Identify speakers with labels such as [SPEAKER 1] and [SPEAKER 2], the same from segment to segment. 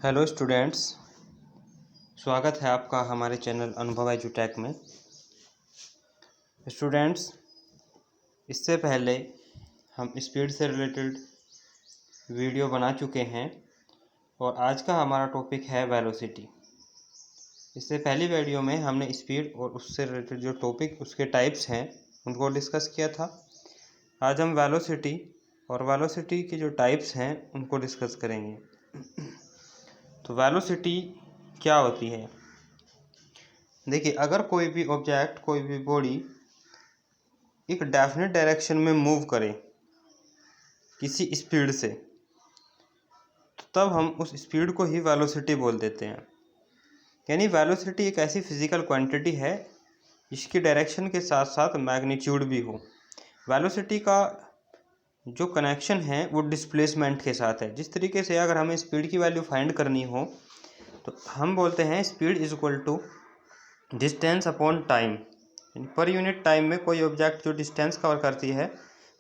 [SPEAKER 1] Hello students, स्वागत है आपका हमारे चैनल अनुभव एजुटेक में। स्टूडेंट्स, इससे पहले हम स्पीड से रिलेटेड वीडियो बना चुके हैं और आज का हमारा टॉपिक है वेलोसिटी। इससे पहली वीडियो में हमने स्पीड और उससे रिलेटेड जो टॉपिक उसके टाइप्स हैं उनको डिस्कस किया था। आज हम वेलोसिटी और वेलोसिटी के जो टाइप्स हैं उनको डिस्कस करेंगे। तो वेलोसिटी क्या होती है? देखिए, अगर कोई भी ऑब्जेक्ट, कोई भी बॉडी एक डेफिनेट डायरेक्शन में मूव करे किसी स्पीड से, तो तब हम उस स्पीड को ही वेलोसिटी बोल देते हैं। यानी वेलोसिटी एक ऐसी फिजिकल क्वांटिटी है जिसकी डायरेक्शन के साथ साथ मैग्नीट्यूड भी हो। वेलोसिटी का जो कनेक्शन है वो डिस्प्लेसमेंट के साथ है। जिस तरीके से अगर हमें स्पीड की वैल्यू फाइंड करनी हो तो हम बोलते हैं speed is equal to distance upon time. पर यूनिट टाइम में कोई ऑब्जेक्ट जो डिस्टेंस कवर करती है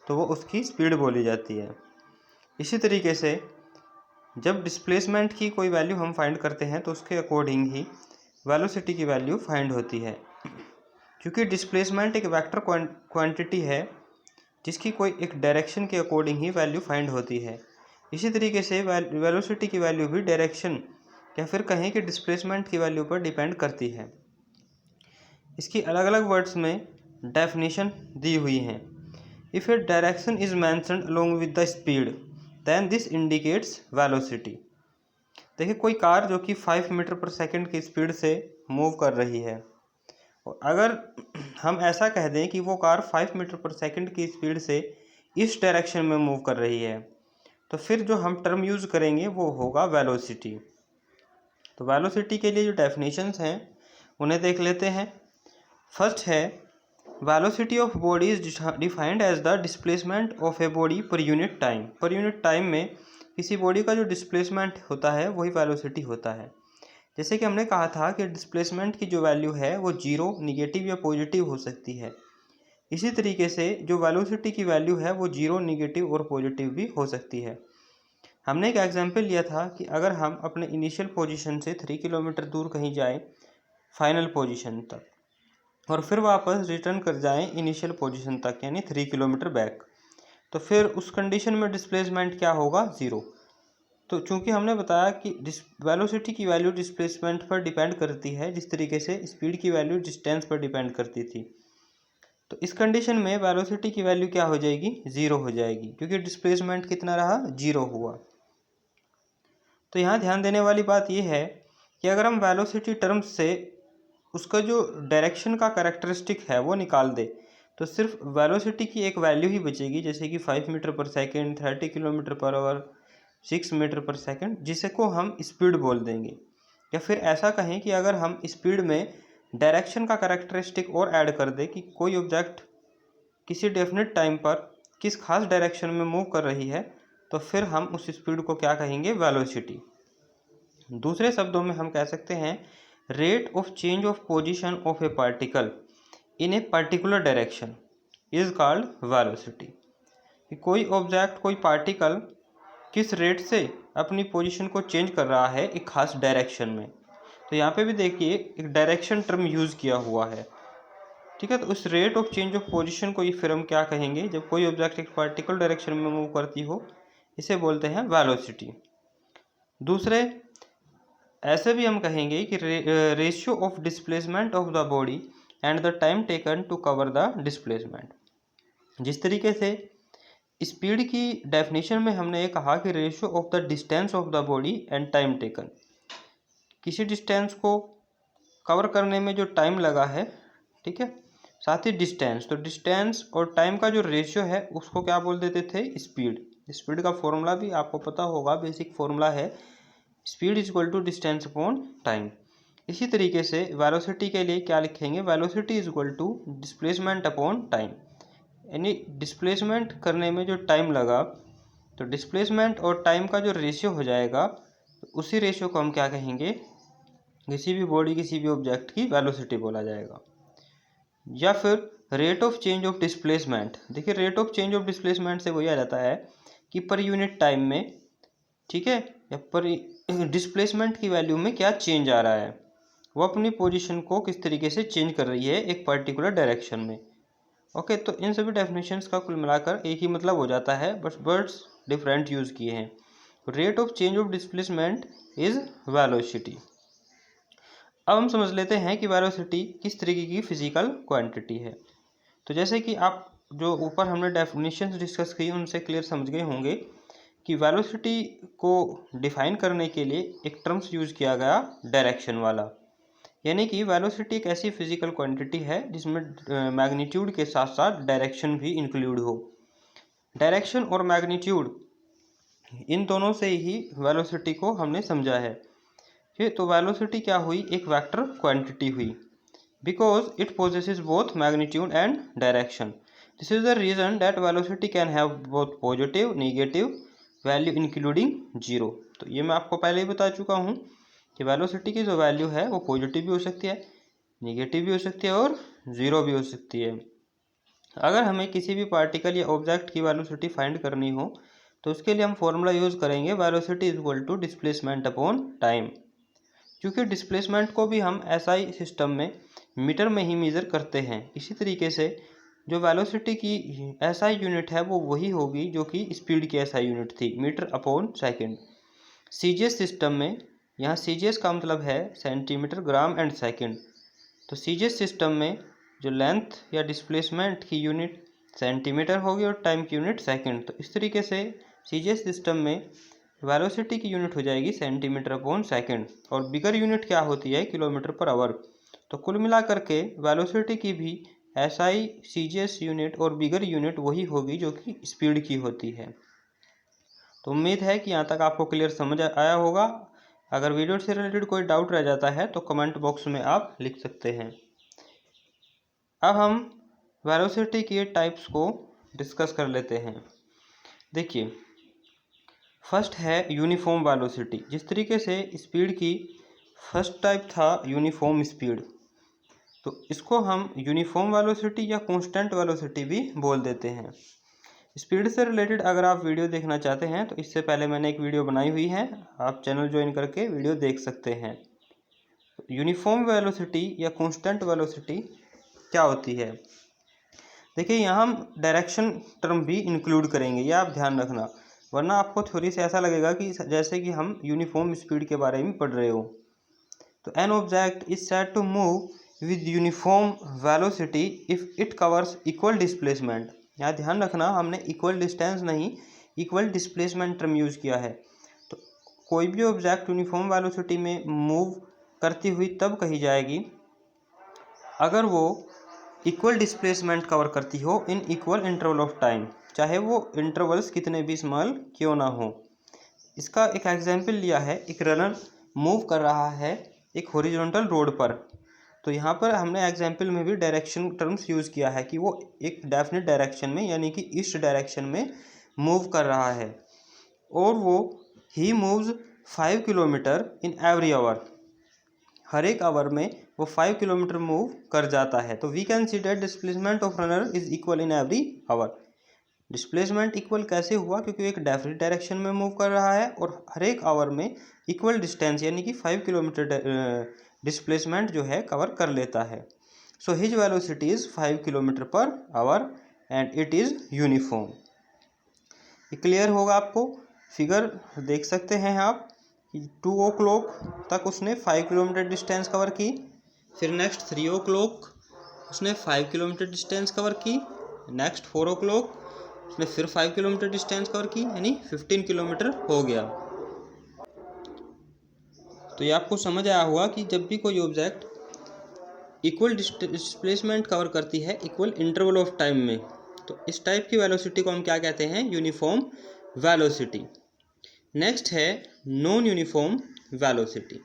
[SPEAKER 1] तो वो उसकी स्पीड बोली जाती है। इसी तरीके से जब डिस्प्लेसमेंट की कोई वैल्यू हम फाइंड करते हैं तो उसके अकॉर्डिंग ही वेलोसिटी की वैल्यू फाइंड होती है। क्योंकि डिस्प्लेसमेंट एक वेक्टर क्वांटिटी है जिसकी कोई एक डायरेक्शन के अकॉर्डिंग ही वैल्यू फाइंड होती है। इसी तरीके से वेलोसिटी की वैल्यू भी डायरेक्शन या फिर कहें कि डिस्प्लेसमेंट की वैल्यू पर डिपेंड करती है। इसकी अलग अलग वर्ड्स में डेफिनेशन दी हुई हैं। If a direction is mentioned along with the speed then this indicates velocity. देखिए, कोई कार जो कि 5 मीटर पर सेकंड की स्पीड से मूव कर रही है और अगर हम ऐसा कह दें कि वो कार 5 मीटर पर सेकंड की स्पीड से इस डायरेक्शन में मूव कर रही है, तो फिर जो हम टर्म यूज़ करेंगे वो होगा वेलोसिटी। तो वेलोसिटी के लिए जो डेफिनेशंस हैं उन्हें देख लेते हैं। फर्स्ट है, velocity of body is defined as the displacement of a body per unit time. पर यूनिट टाइम में किसी बॉडी का जो डिस्प्लेसमेंट होता है वही वेलोसिटी होता है। जैसे कि हमने कहा था कि डिस्प्लेसमेंट की जो वैल्यू है वो जीरो, निगेटिव या पॉजिटिव हो सकती है। इसी तरीके से जो वेलोसिटी की वैल्यू है वो जीरो, निगेटिव और पॉजिटिव भी हो सकती है। हमने एक एग्जाम्पल लिया था कि अगर हम अपने इनिशियल पोजीशन से 3 किलोमीटर दूर कहीं जाएं फाइनल पोजीशन तक और फिर वापस रिटर्न कर जाएं इनिशियल पोजीशन तक, यानी 3 किलोमीटर बैक, तो फिर उस कंडीशन में डिस्प्लेसमेंट क्या होगा? ज़ीरो। तो चूंकि हमने बताया कि वेलोसिटी की वैल्यू डिस्प्लेसमेंट पर डिपेंड करती है जिस तरीके से स्पीड की वैल्यू डिस्टेंस पर डिपेंड करती थी, तो इस कंडीशन में वेलोसिटी की वैल्यू क्या हो जाएगी? ज़ीरो हो जाएगी, क्योंकि डिस्प्लेसमेंट कितना रहा? जीरो हुआ। तो यहाँ ध्यान देने वाली बात यह है कि अगर हम वेलोसिटी टर्म्स से उसका जो डायरेक्शन का कैरेक्टरिस्टिक है वो निकाल दे तो सिर्फ वेलोसिटी की एक वैल्यू ही बचेगी, जैसे कि 5 metre per second, 30 kilometre per hour, 6 metre per second, जिसको हम स्पीड बोल देंगे। या फिर ऐसा कहें कि अगर हम स्पीड में डायरेक्शन का कैरेक्टरिस्टिक और ऐड कर दे कि कोई ऑब्जेक्ट किसी डेफिनेट टाइम पर किस खास डायरेक्शन में मूव कर रही है, तो फिर हम उस स्पीड को क्या कहेंगे? वेलोसिटी। दूसरे शब्दों में हम कह सकते हैं rate of change of position of A particle in a particular direction is called velocity. कि कोई ऑब्जेक्ट, कोई पार्टिकल किस रेट से अपनी पोजीशन को चेंज कर रहा है एक खास डायरेक्शन में। तो यहाँ पे भी देखिए एक डायरेक्शन टर्म यूज़ किया हुआ है, ठीक है। तो उस rate of change of position को फिर हम क्या कहेंगे? जब कोई ऑब्जेक्ट एक पार्टिकुलर डायरेक्शन में मूव करती हो, इसे बोलते हैं वेलोसिटी। दूसरे ऐसे भी हम कहेंगे कि ratio of displacement of the body and the time taken to cover the displacement. जिस तरीके से स्पीड की डेफिनेशन में हमने ये कहा कि ratio of the distance of the body and time taken, किसी डिस्टेंस को कवर करने में जो टाइम लगा है, ठीक है, साथ ही डिस्टेंस, तो डिस्टेंस और टाइम का जो रेशियो है उसको क्या बोल देते थे? स्पीड। स्पीड का फॉर्मूला भी आपको पता होगा, बेसिक फॉर्मूला है speed is equal to distance upon time. इसी तरीके से वेलोसिटी के लिए क्या लिखेंगे? Velocity is equal to displacement upon time. यानी डिस्प्लेसमेंट करने में जो टाइम लगा, तो डिस्प्लेसमेंट और टाइम का जो रेशियो हो जाएगा, तो उसी रेशियो को हम क्या कहेंगे? किसी भी बॉडी, किसी भी ऑब्जेक्ट की वेलोसिटी बोला जाएगा। या फिर rate of change of displacement. देखिए, rate of change of displacement से वही आ जाता है कि पर यूनिट टाइम में, ठीक है, या पर डिस्प्लेसमेंट की वैल्यू में क्या चेंज आ रहा है, वो अपनी पोजीशन को किस तरीके से चेंज कर रही है एक पर्टिकुलर डायरेक्शन में। ओके, तो इन सभी डेफिनेशंस का कुल मिलाकर एक ही मतलब हो जाता है, बस वर्ड्स डिफरेंट यूज़ किए हैं। Rate of change of displacement is velocity. अब हम समझ लेते हैं कि वेलोसिटी किस तरीके की फिजिकल क्वांटिटी है। तो जैसे कि आप जो ऊपर हमने डेफिनेशंस डिस्कस की उनसे क्लियर समझ गए होंगे कि वेलोसिटी को डिफाइन करने के लिए एक टर्म्स यूज़ किया गया डायरेक्शन वाला, यानी कि वेलोसिटी एक ऐसी फिजिकल क्वांटिटी है जिसमें मैग्नीट्यूड के साथ साथ डायरेक्शन भी इंक्लूड हो। डायरेक्शन और मैग्नीट्यूड इन दोनों से ही वेलोसिटी को हमने समझा है। तो वेलोसिटी क्या हुई, एक वेक्टर क्वांटिटी हुई because it possesses both magnitude and direction. This is the reason that velocity can have both positive negative value including zero. तो ये मैं आपको पहले ही बता चुका हूँ कि वेलोसिटी की जो वैल्यू है वो पॉजिटिव भी हो सकती है, नेगेटिव भी हो सकती है और ज़ीरो भी हो सकती है। अगर हमें किसी भी पार्टिकल या ऑब्जेक्ट की वेलोसिटी फाइंड करनी हो तो उसके लिए हम फॉर्मूला यूज़ करेंगे velocity is equal to displacement upon time. क्योंकि डिस्प्लेसमेंट को भी हम एसआई सिस्टम में मीटर में ही मेज़र करते हैं, इसी तरीके से जो वेलोसिटी की एसआई यूनिट है वो वही होगी जो कि स्पीड की एसआई यूनिट थी, metre upon second. CGS system में, यहाँ सीजीएस का मतलब है सेंटीमीटर ग्राम एंड सेकंड, तो सीजीएस सिस्टम में जो लेंथ या डिस्प्लेसमेंट की यूनिट सेंटीमीटर होगी और टाइम की यूनिट सेकंड। तो इस तरीके से सीजीएस सिस्टम में वेलोसिटी की यूनिट हो जाएगी सेंटीमीटर अपॉन सेकंड और बिगर यूनिट क्या होती है, किलोमीटर पर आवर। तो कुल मिला करके वेलोसिटी की भी एसआई सीजीएस यूनिट और बिगर यूनिट वही होगी जो कि स्पीड की होती है। तो उम्मीद है कि यहाँ तक आपको क्लियर समझ आया होगा। अगर वीडियो से रिलेटेड कोई डाउट रह जाता है तो कमेंट बॉक्स में आप लिख सकते हैं। अब हम वेलोसिटी के टाइप्स को डिस्कस कर लेते हैं। देखिए, फर्स्ट है यूनिफॉर्म वेलोसिटी। जिस तरीके से स्पीड की फर्स्ट टाइप था यूनिफॉर्म स्पीड, तो इसको हम यूनिफॉर्म वेलोसिटी या कांस्टेंट वेलोसिटी भी बोल देते हैं। स्पीड से रिलेटेड अगर आप वीडियो देखना चाहते हैं तो इससे पहले मैंने एक वीडियो बनाई हुई है, आप चैनल ज्वाइन करके वीडियो देख सकते हैं। यूनिफॉर्म वेलोसिटी या कांस्टेंट वेलोसिटी क्या होती है, देखिए यहाँ हम डायरेक्शन टर्म भी इंक्लूड करेंगे, यह आप ध्यान रखना, वरना आपको थ्योरी से ऐसा लगेगा कि जैसे कि हम यूनिफॉर्म स्पीड के बारे में पढ़ रहे हो। तो an object is said to move with uniform velocity if it covers equal displacement. यहाँ ध्यान रखना, हमने इक्वल डिस्टेंस नहीं, इक्वल डिस्प्लेसमेंट टर्म यूज़ किया है। तो कोई भी ऑब्जेक्ट यूनिफॉर्म वेलोसिटी में मूव करती हुई तब कही जाएगी अगर वो इक्वल डिस्प्लेसमेंट कवर करती हो in equal interval of time, चाहे वो इंटरवल्स कितने भी स्मॉल क्यों ना हो। इसका एक एग्जाम्पल लिया है, एक रनर मूव कर रहा है एक हॉरिजॉन्टल रोड पर। तो यहाँ पर हमने एग्जाम्पल में भी डायरेक्शन टर्म्स यूज़ किया है कि वो एक डेफिनेट डायरेक्शन में यानी कि ईस्ट डायरेक्शन में मूव कर रहा है और वो ही moves 5 kilometre in every hour, हर एक आवर में वो 5 किलोमीटर मूव कर जाता है। तो we can see that displacement of runner is equal in every hour. Displacement equal कैसे हुआ, क्योंकि एक डेफिनेट डायरेक्शन में मूव कर रहा है और हर एक आवर में इक्वल डिस्टेंस यानी कि 5 किलोमीटर डिस्प्लेसमेंट जो है कवर कर लेता है। So his velocity is 5 kilometre per our and it is uniform. ये क्लियर होगा आपको, फिगर देख सकते हैं आप, 2 o'clock तक उसने 5 किलोमीटर डिस्टेंस कवर की, फिर नेक्स्ट 3 o'clock उसने 5 किलोमीटर डिस्टेंस कवर की, नेक्स्ट 4 o'clock उसने फिर 5 किलोमीटर डिस्टेंस कवर की, यानी 15 किलोमीटर हो गया। तो ये आपको समझ आया होगा कि जब भी कोई ऑब्जेक्ट इक्वल डिस्प्लेसमेंट कवर करती है इक्वल इंटरवल ऑफ टाइम में, तो इस टाइप की वेलोसिटी को हम क्या कहते हैं, यूनिफॉर्म वेलोसिटी। नेक्स्ट है non uniform velocity.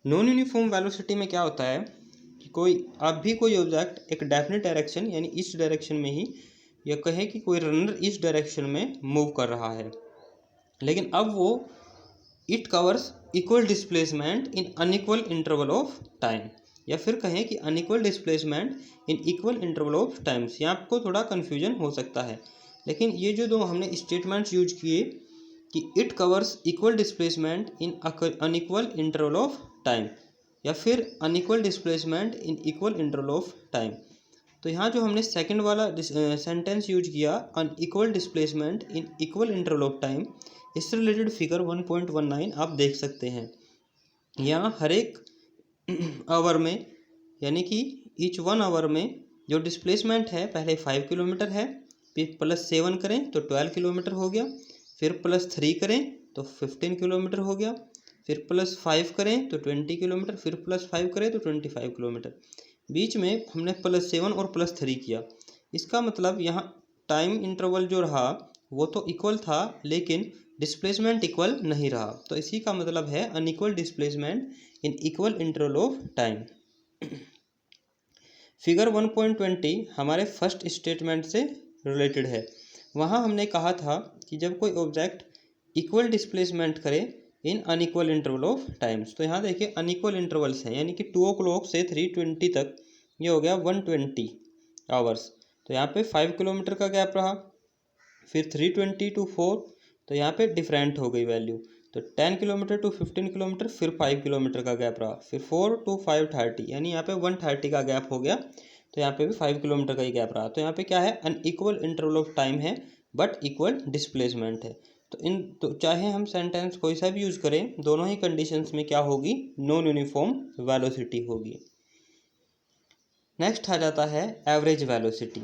[SPEAKER 1] Non uniform velocity में क्या होता है कि कोई ऑब्जेक्ट एक डेफिनेट डायरेक्शन यानी ईस्ट डायरेक्शन में ही, या कहे कि कोई रनर ईस्ट डायरेक्शन में मूव कर रहा है, लेकिन अब वो it covers equal displacement in unequal interval of time, या फिर कहें कि unequal displacement in equal interval of times. यहाँ आपको थोड़ा कन्फ्यूजन हो सकता है, लेकिन ये जो दो हमने स्टेटमेंट्स यूज किए कि it covers equal displacement in unequal interval of time, या फिर unequal displacement in equal interval of time. तो यहाँ जो हमने सेकंड वाला सेंटेंस यूज किया, unequal displacement in equal interval of time, इससे रिलेटेड फिगर 1.19 आप देख सकते हैं। यहाँ हर एक आवर में, यानी कि ईच 1 आवर में जो डिस्प्लेसमेंट है, पहले 5 किलोमीटर है, फिर +7 करें तो 12 किलोमीटर हो गया, फिर +3 करें तो 15 किलोमीटर हो गया, फिर +5 करें तो 20 किलोमीटर, फिर +5 करें तो 25 किलोमीटर। बीच में हमने +7 और +3 किया। इसका मतलब यहाँ टाइम इंटरवल जो रहा वो तो इक्वल था, लेकिन डिस्प्लेसमेंट इक्वल नहीं रहा। तो इसी का मतलब है unequal displacement in equal interval of time. Figure 1.20 हमारे फर्स्ट स्टेटमेंट से रिलेटेड है। वहाँ हमने कहा था कि जब कोई ऑब्जेक्ट इक्वल डिस्प्लेसमेंट करे इन अनइक्वल इंटरवल ऑफ टाइम्स, तो यहाँ देखिए अनइक्वल इंटरवल्स हैं, यानी कि 2 o'clock से 3:20 तक, ये हो गया 120 आवर्स। तो यहाँ पे 5 किलोमीटर का गैप रहा, फिर 3:20 to 4, तो यहाँ पे डिफरेंट हो गई वैल्यू। तो 10 किलोमीटर टू 15 किलोमीटर, फिर 5 किलोमीटर का गैप रहा, फिर 4 to 5:30, यानी यहाँ पे 130 का गैप हो गया। तो यहाँ पे भी 5 किलोमीटर का ही गैप रहा। तो यहाँ पे क्या है, अनइक्वल इंटरवल ऑफ टाइम है बट इक्वल डिस्प्लेसमेंट है। तो चाहे हम सेंटेंस कोई सा भी यूज़ करें, दोनों ही कंडीशंस में क्या होगी, नॉन यूनिफॉर्म वेलोसिटी होगी। नेक्स्ट आ जाता है एवरेज वेलोसिटी।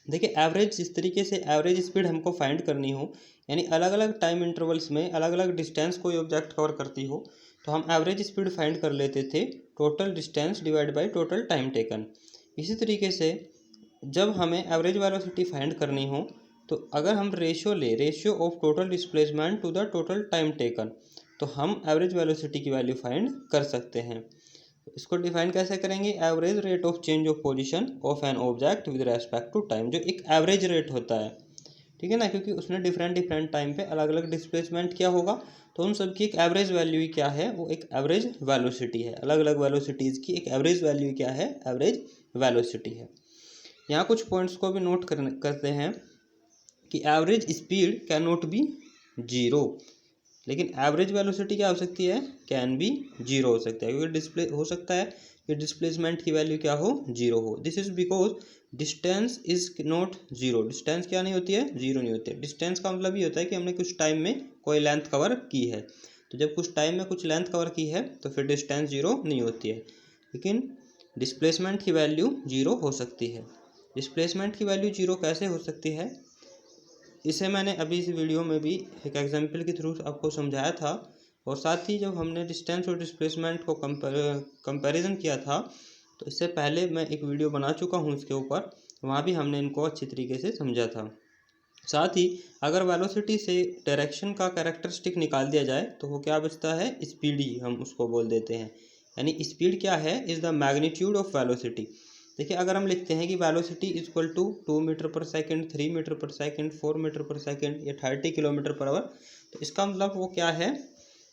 [SPEAKER 1] देखिए एवरेज, इस तरीके से एवरेज स्पीड हमको फाइंड करनी हो, यानी अलग अलग टाइम इंटरवल्स में अलग अलग डिस्टेंस कोई ऑब्जेक्ट कवर करती हो, तो हम एवरेज स्पीड फाइंड कर लेते थे total distance divide by total time taken. इसी तरीके से जब हमें एवरेज वेलोसिटी फाइंड करनी हो, तो अगर हम ratio of total displacement to the total time taken, तो हम एवरेज वेलोसिटी की वैल्यू फाइंड कर सकते हैं। इसको डिफाइन कैसे करेंगे, average rate of change of position of an object with respect to time, जो एक एवरेज रेट होता है, ठीक है ना, क्योंकि उसने डिफरेंट टाइम पे अलग अलग डिस्प्लेसमेंट किया होगा, तो उन सब की एक एवरेज वैल्यू क्या है, वो एक एवरेज वेलोसिटी है। अलग अलग वेलोसिटीज़ की एक एवरेज वैल्यू क्या है, एवरेज वेलोसिटी है। यहाँ कुछ पॉइंट्स को भी नोट करते हैं कि average speed can not be zero, लेकिन एवरेज वेलोसिटी क्या हो सकती है, कैन बी जीरो हो सकता है, क्योंकि डिस्प्ले हो सकता है कि डिस्प्लेसमेंट की वैल्यू क्या हो, जीरो हो। This is because distance is not zero. Distance क्या नहीं होती है, जीरो नहीं होती है। डिस्टेंस का मतलब ये होता है कि हमने कुछ टाइम में कोई लेंथ कवर की है, तो जब कुछ टाइम में कुछ लेंथ कवर की है तो फिर डिस्टेंस जीरो नहीं होती है, लेकिन डिस्प्लेसमेंट की वैल्यू जीरो हो सकती है। डिस्प्लेसमेंट की वैल्यू जीरो कैसे हो सकती है, इसे मैंने अभी इस वीडियो में भी एक एग्जांपल के थ्रू आपको समझाया था, और साथ ही जब हमने डिस्टेंस और डिस्प्लेसमेंट को कंपैरिजन किया था, तो इससे पहले मैं एक वीडियो बना चुका हूँ इसके ऊपर, वहाँ भी हमने इनको अच्छी तरीके से समझा था। साथ ही अगर वेलोसिटी से डायरेक्शन का कैरेक्टरिस्टिक निकाल दिया जाए तो वो क्या बचता है, स्पीड ही हम उसको बोल देते हैं। यानी स्पीड क्या है, is the magnitude of velocity. देखिए अगर हम लिखते हैं कि velocity equal to 2 metre per second, 3 metre per second, 4 metre per second या 30 किलोमीटर पर आवर, तो इसका मतलब वो क्या है,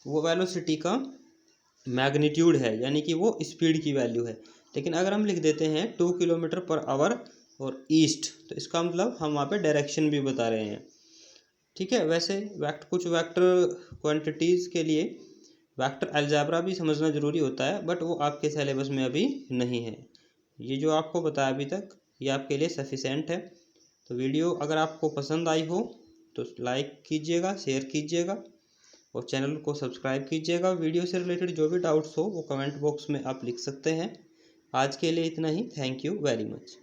[SPEAKER 1] वो वेलोसिटी का मैग्नीट्यूड है, यानी कि वो स्पीड की वैल्यू है। लेकिन अगर हम लिख देते हैं 2 किलोमीटर पर आवर और ईस्ट, तो इसका मतलब हम वहाँ पे डायरेक्शन भी बता रहे हैं, ठीक है। वैसे कुछ वेक्टर क्वांटिटीज़ के लिए वेक्टर अलजेब्रा भी समझना ज़रूरी होता है, बट वो आपके सिलेबस में अभी नहीं है। ये जो आपको बताया अभी तक, ये आपके लिए सफिशेंट है। तो वीडियो अगर आपको पसंद आई हो तो लाइक कीजिएगा, शेयर कीजिएगा और चैनल को सब्सक्राइब कीजिएगा। वीडियो से रिलेटेड जो भी डाउट्स हो वो कमेंट बॉक्स में आप लिख सकते हैं। आज के लिए इतना ही। Thank you very much.